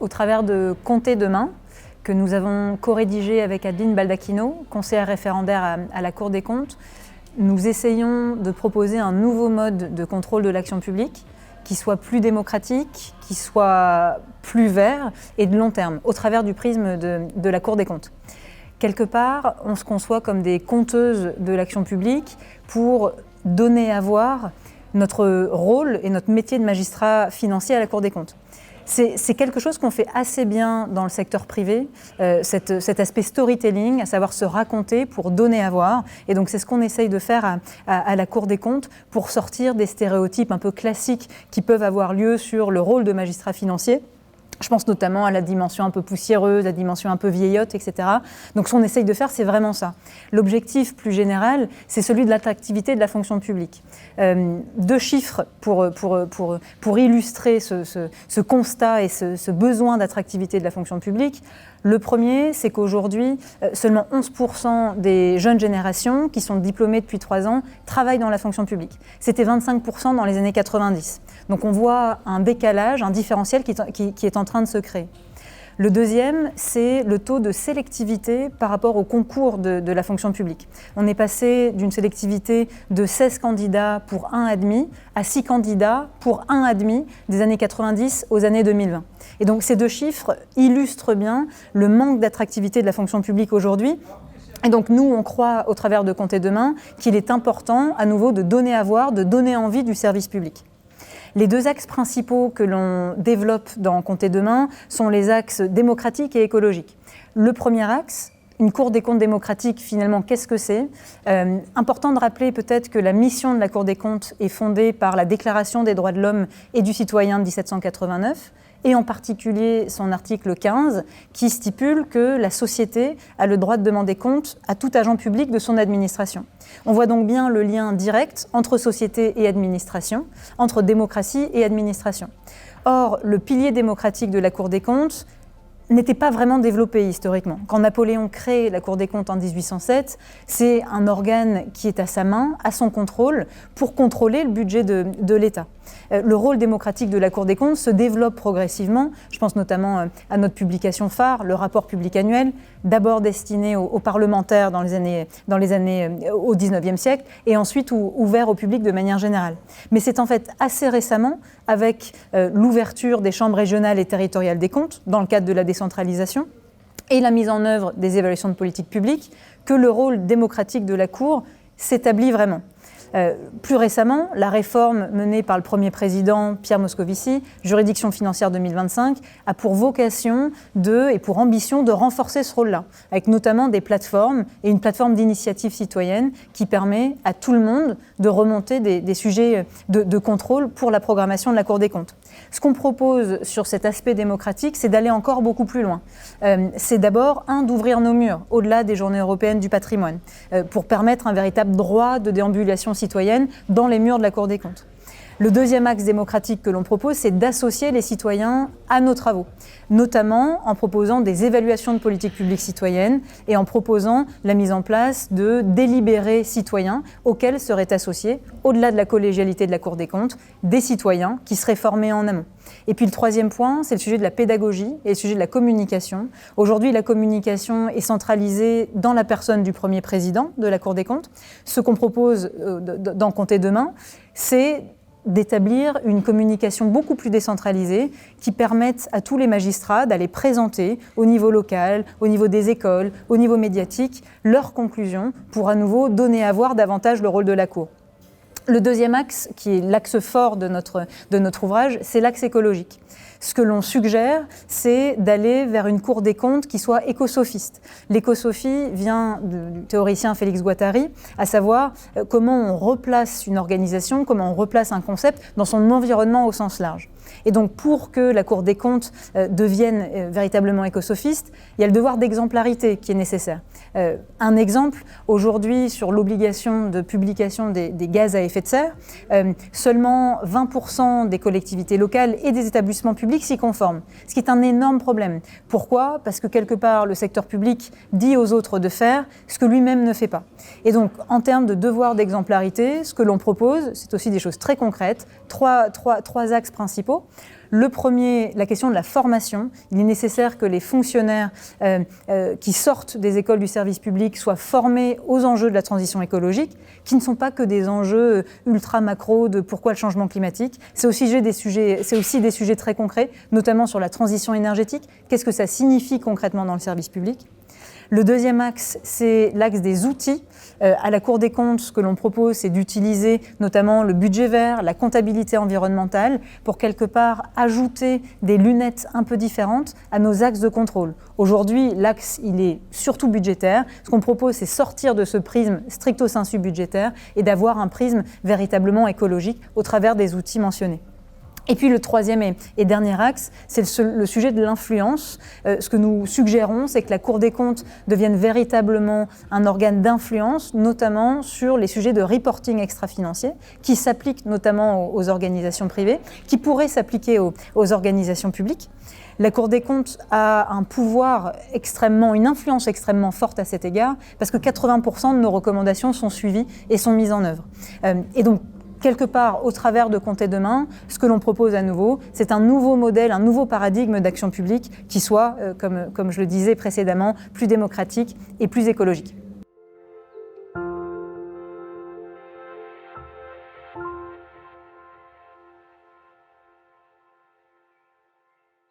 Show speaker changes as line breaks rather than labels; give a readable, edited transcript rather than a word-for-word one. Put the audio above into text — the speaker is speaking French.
au travers de Compter demain, que nous avons co-rédigé avec Adeline Baldacchino, conseillère référendaire à la Cour des comptes, nous essayons de proposer un nouveau mode de contrôle de l'action publique qui soit plus démocratique, qui soit plus vert et de long terme, au travers du prisme de la Cour des comptes. Quelque part, on se conçoit comme des compteuses de l'action publique pour donner à voir notre rôle et notre métier de magistrat financier à la Cour des comptes. C'est quelque chose qu'on fait assez bien dans le secteur privé, cet aspect storytelling, à savoir se raconter pour donner à voir. Et donc c'est ce qu'on essaye de faire à la Cour des comptes pour sortir des stéréotypes un peu classiques qui peuvent avoir lieu sur le rôle de magistrat financier. Je pense notamment à la dimension un peu poussiéreuse, la dimension un peu vieillotte, etc. Donc ce qu'on essaye de faire, c'est vraiment ça. L'objectif plus général, c'est celui de l'attractivité de la fonction publique. Deux chiffres pour illustrer ce constat et ce besoin d'attractivité de la fonction publique. Le premier, c'est qu'aujourd'hui, seulement 11% des jeunes générations qui sont diplômées depuis 3 ans travaillent dans la fonction publique. C'était 25% dans les années 90. Donc on voit un décalage, un différentiel qui est en train de se créer. Le deuxième, c'est le taux de sélectivité par rapport au concours de la fonction publique. On est passé d'une sélectivité de 16 candidats pour 1 admis à 6 candidats pour 1 admis des années 90 aux années 2020. Et donc ces deux chiffres illustrent bien le manque d'attractivité de la fonction publique aujourd'hui. Et donc nous, on croit, au travers de Compter demain, qu'il est important à nouveau de donner à voir, de donner envie du service public. Les deux axes principaux que l'on développe dans Compter demain sont les axes démocratiques et écologiques. Le premier axe, une Cour des comptes démocratique, finalement, qu'est-ce que c'est ? Important de rappeler peut-être que la mission de la Cour des comptes est fondée par la Déclaration des droits de l'homme et du citoyen de 1789, et en particulier son article 15, qui stipule que la société a le droit de demander compte à tout agent public de son administration. On voit donc bien le lien direct entre société et administration, entre démocratie et administration. Or, le pilier démocratique de la Cour des comptes n'était pas vraiment développé historiquement. Quand Napoléon crée la Cour des comptes en 1807, c'est un organe qui est à sa main, à son contrôle, pour contrôler le budget de l'État. Le rôle démocratique de la Cour des comptes se développe progressivement. Je pense notamment à notre publication phare, le rapport public annuel, d'abord destiné aux parlementaires dans les années au XIXe siècle, et ensuite ouvert au public de manière générale. Mais c'est en fait assez récemment, avec l'ouverture des chambres régionales et territoriales des comptes, dans le cadre de la décentralisation, et la mise en œuvre des évaluations de politique publique, que le rôle démocratique de la Cour s'établit vraiment. Plus récemment, la réforme menée par le premier président Pierre Moscovici, Juridiction financière 2025, a pour vocation et pour ambition de renforcer ce rôle-là, avec notamment des plateformes et une plateforme d'initiative citoyenne qui permet à tout le monde de remonter des sujets de contrôle pour la programmation de la Cour des comptes. Ce qu'on propose sur cet aspect démocratique, c'est d'aller encore beaucoup plus loin. C'est d'abord, d'ouvrir nos murs, au-delà des journées européennes du patrimoine, pour permettre un véritable droit de déambulation citoyenne dans les murs de la Cour des comptes. Le deuxième axe démocratique que l'on propose, c'est d'associer les citoyens à nos travaux, notamment en proposant des évaluations de politique publique citoyenne et en proposant la mise en place de délibérés citoyens auxquels seraient associés, au-delà de la collégialité de la Cour des comptes, des citoyens qui seraient formés en amont. Et puis le troisième point, c'est le sujet de la pédagogie et le sujet de la communication. Aujourd'hui, la communication est centralisée dans la personne du premier président de la Cour des comptes. Ce qu'on propose dans Compter demain, c'est d'établir une communication beaucoup plus décentralisée qui permette à tous les magistrats d'aller présenter au niveau local, au niveau des écoles, au niveau médiatique, leurs conclusions pour à nouveau donner à voir davantage le rôle de la Cour. Le deuxième axe, qui est l'axe fort de notre ouvrage, c'est l'axe écologique. Ce que l'on suggère, c'est d'aller vers une Cour des comptes qui soit écosophiste. L'écosophie vient du théoricien Félix Guattari, à savoir comment on replace une organisation, comment on replace un concept dans son environnement au sens large. Et donc pour que la Cour des comptes devienne véritablement écosophiste, il y a le devoir d'exemplarité qui est nécessaire. Un exemple, aujourd'hui sur l'obligation de publication des gaz à effet de serre, seulement 20% des collectivités locales et des établissements publics s'y conforment, ce qui est un énorme problème. Pourquoi ? Parce que quelque part, le secteur public dit aux autres de faire ce que lui-même ne fait pas. Et donc, en termes de devoir d'exemplarité, ce que l'on propose, c'est aussi des choses très concrètes, trois axes principaux. principaux. Le premier, la question de la formation. Il est nécessaire que les fonctionnaires qui sortent des écoles du service public soient formés aux enjeux de la transition écologique, qui ne sont pas que des enjeux ultra macro de pourquoi le changement climatique. C'est aussi des sujets très concrets, notamment sur la transition énergétique. Qu'est-ce que ça signifie concrètement dans le service public ? Le deuxième axe, c'est l'axe des outils. À la Cour des comptes, ce que l'on propose, c'est d'utiliser notamment le budget vert, la comptabilité environnementale, pour quelque part ajouter des lunettes un peu différentes à nos axes de contrôle. Aujourd'hui, l'axe, il est surtout budgétaire. Ce qu'on propose, c'est sortir de ce prisme stricto sensu budgétaire et d'avoir un prisme véritablement écologique au travers des outils mentionnés. Et puis le troisième et dernier axe, c'est le sujet de l'influence. Ce que nous suggérons, c'est que la Cour des comptes devienne véritablement un organe d'influence, notamment sur les sujets de reporting extra-financier, qui s'appliquent notamment aux organisations privées, qui pourraient s'appliquer aux organisations publiques. La Cour des comptes a un pouvoir une influence extrêmement forte à cet égard, parce que 80% de nos recommandations sont suivies et sont mises en œuvre. Et donc, quelque part, au travers de Compter demain, ce que l'on propose à nouveau, c'est un nouveau modèle, un nouveau paradigme d'action publique qui soit, comme je le disais précédemment, plus démocratique et plus écologique.